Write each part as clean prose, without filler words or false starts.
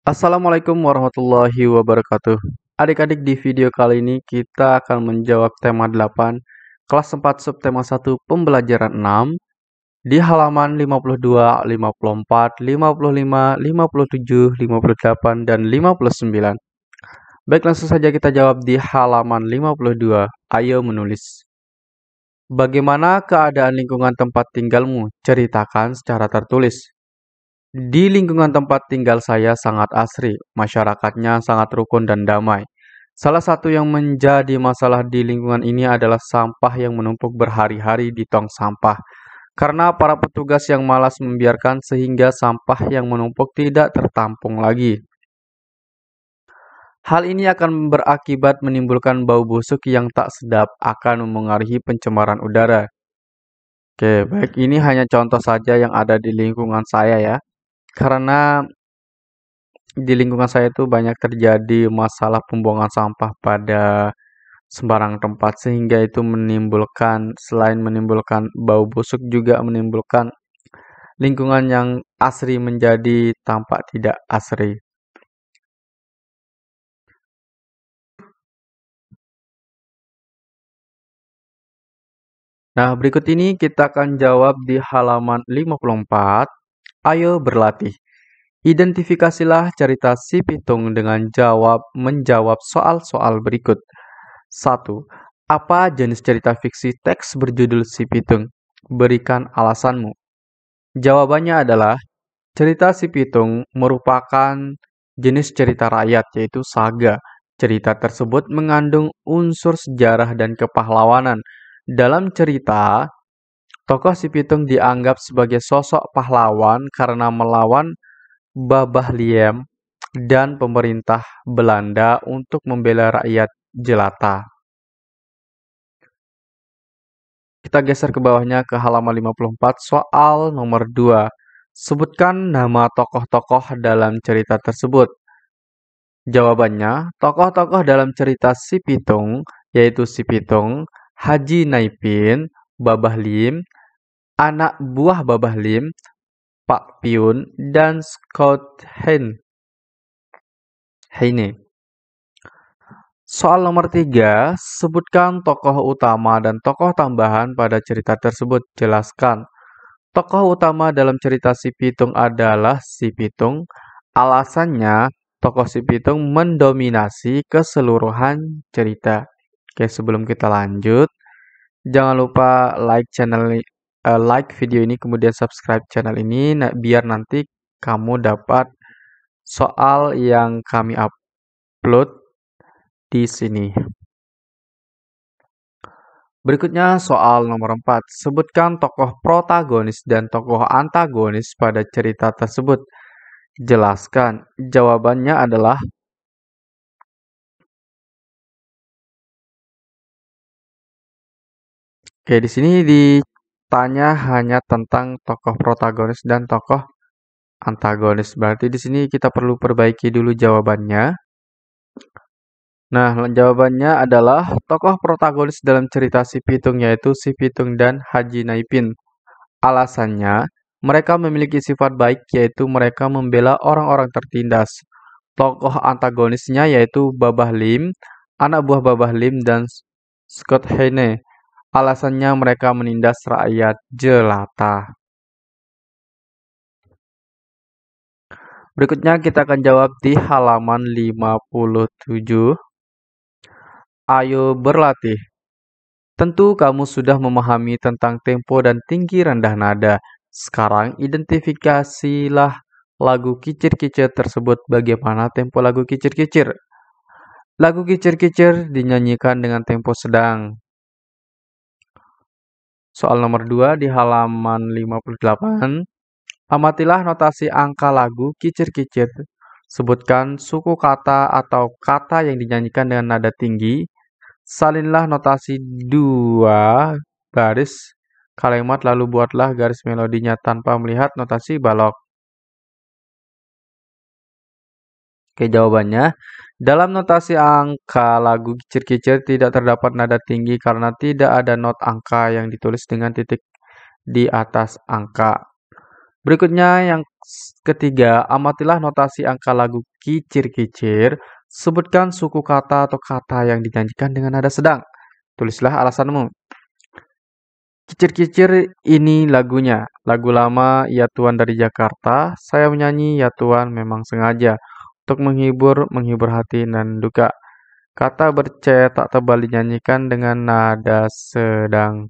Assalamualaikum warahmatullahi wabarakatuh. Adik-adik, di video kali ini kita akan menjawab tema 8, kelas 4 subtema 1 pembelajaran 6 di halaman 52, 54, 55, 57, 58, dan 59. Baik, langsung saja kita jawab di halaman 52. Ayo menulis. Bagaimana keadaan lingkungan tempat tinggalmu? Ceritakan secara tertulis. Di lingkungan tempat tinggal saya sangat asri, masyarakatnya sangat rukun dan damai. Salah satu yang menjadi masalah di lingkungan ini adalah sampah yang menumpuk berhari-hari di tong sampah. Karena para petugas yang malas membiarkan sehingga sampah yang menumpuk tidak tertampung lagi. Hal ini akan berakibat menimbulkan bau busuk yang tak sedap, akan memengaruhi pencemaran udara. Oke, baik, ini hanya contoh saja yang ada di lingkungan saya ya. Karena di lingkungan saya itu banyak terjadi masalah pembuangan sampah pada sembarang tempat sehingga itu menimbulkan selain menimbulkan bau busuk juga menimbulkan lingkungan yang asri menjadi tampak tidak asri. Nah, berikut ini kita akan jawab di halaman 54. Ayo berlatih. Identifikasilah cerita si Pitung dengan menjawab soal-soal berikut. 1. Apa jenis cerita fiksi teks berjudul Si Pitung? Berikan alasanmu. Jawabannya adalah, cerita Si Pitung merupakan jenis cerita rakyat yaitu saga. Cerita tersebut mengandung unsur sejarah dan kepahlawanan. Dalam cerita, tokoh Si Pitung dianggap sebagai sosok pahlawan karena melawan Babah Liem dan pemerintah Belanda untuk membela rakyat jelata. Kita geser ke bawahnya ke halaman 54, soal nomor 2. Sebutkan nama tokoh-tokoh dalam cerita tersebut. Jawabannya, tokoh-tokoh dalam cerita Si Pitung, yaitu Si Pitung, Haji Naipin, Babah Lim, anak buah Babah Lim, Pak Piun, dan Scott Heine. Soal nomor 3, sebutkan tokoh utama dan tokoh tambahan pada cerita tersebut. Jelaskan. Tokoh utama dalam cerita Si Pitung adalah Si Pitung. Alasannya, tokoh Si Pitung mendominasi keseluruhan cerita. Oke, sebelum kita lanjut, jangan lupa like video ini, kemudian subscribe channel ini, biar nanti kamu dapat soal yang kami upload di sini. Berikutnya soal nomor 4. Sebutkan tokoh protagonis dan tokoh antagonis pada cerita tersebut. Jelaskan. Jawabannya adalah Oke, di sini ditanya hanya tentang tokoh protagonis dan tokoh antagonis. Berarti di sini kita perlu perbaiki dulu jawabannya. Nah, jawabannya adalah tokoh protagonis dalam cerita Si Pitung yaitu Si Pitung dan Haji Naipin. Alasannya, mereka memiliki sifat baik yaitu mereka membela orang-orang tertindas. Tokoh antagonisnya yaitu Babah Lim, anak buah Babah Lim dan Scott Heine. Alasannya mereka menindas rakyat jelata. Berikutnya kita akan jawab di halaman 57. Ayo berlatih. Tentu kamu sudah memahami tentang tempo dan tinggi rendah nada. Sekarang identifikasilah lagu Kicir-Kicir tersebut. Bagaimana tempo lagu Kicir-Kicir? Lagu Kicir-Kicir dinyanyikan dengan tempo sedang. Soal nomor 2 di halaman 58. Amatilah notasi angka lagu Kicir-Kicir. Sebutkan suku kata atau kata yang dinyanyikan dengan nada tinggi. Salinlah notasi 2 baris kalimat lalu buatlah garis melodinya tanpa melihat notasi balok. Oke, jawabannya. Dalam notasi angka lagu Kicir-Kicir tidak terdapat nada tinggi karena tidak ada not angka yang ditulis dengan titik di atas angka. Berikutnya yang ketiga, amatilah notasi angka lagu Kicir-Kicir. Sebutkan suku kata atau kata yang dinyanyikan dengan nada sedang. Tulislah alasanmu. Kicir-Kicir ini lagunya. Lagu lama Ya Tuan dari Jakarta. Saya menyanyi Ya Tuan memang sengaja. Untuk menghibur hati dan duka. Kata bercetak tebal dinyanyikan dengan nada sedang.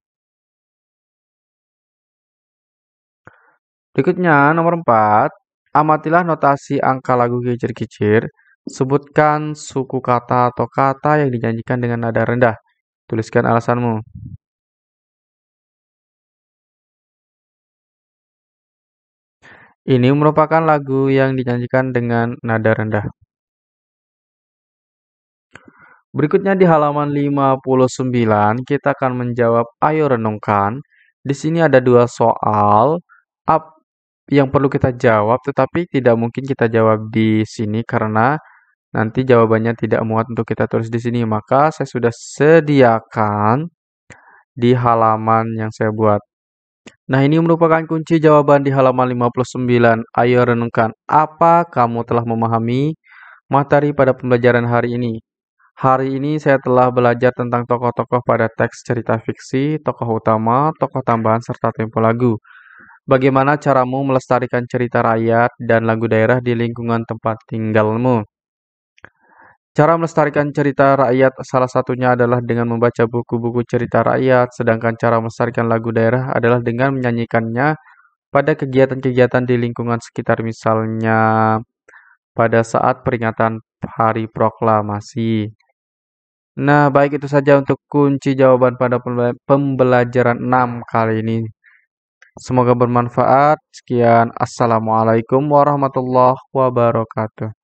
Berikutnya, nomor 4. Amatilah notasi angka lagu Kicir-Kicir. Sebutkan suku kata atau kata yang dinyanyikan dengan nada rendah. Tuliskan alasanmu. Ini merupakan lagu yang dinyanyikan dengan nada rendah. Berikutnya di halaman 59, kita akan menjawab ayo renungkan. Di sini ada dua soal yang perlu kita jawab, tetapi tidak mungkin kita jawab di sini karena nanti jawabannya tidak muat untuk kita tulis di sini. Maka saya sudah sediakan di halaman yang saya buat. Nah, ini merupakan kunci jawaban di halaman 59. Ayo renungkan, apa kamu telah memahami materi pada pembelajaran hari ini? Hari ini saya telah belajar tentang tokoh-tokoh pada teks cerita fiksi, tokoh utama, tokoh tambahan, serta tempo lagu. Bagaimana caramu melestarikan cerita rakyat dan lagu daerah di lingkungan tempat tinggalmu? Cara melestarikan cerita rakyat salah satunya adalah dengan membaca buku-buku cerita rakyat, sedangkan cara melestarikan lagu daerah adalah dengan menyanyikannya pada kegiatan-kegiatan di lingkungan sekitar, misalnya pada saat peringatan Hari Proklamasi. Nah, baik itu saja untuk kunci jawaban pada pembelajaran 6 kali ini. Semoga bermanfaat. Sekian, Assalamualaikum warahmatullahi wabarakatuh.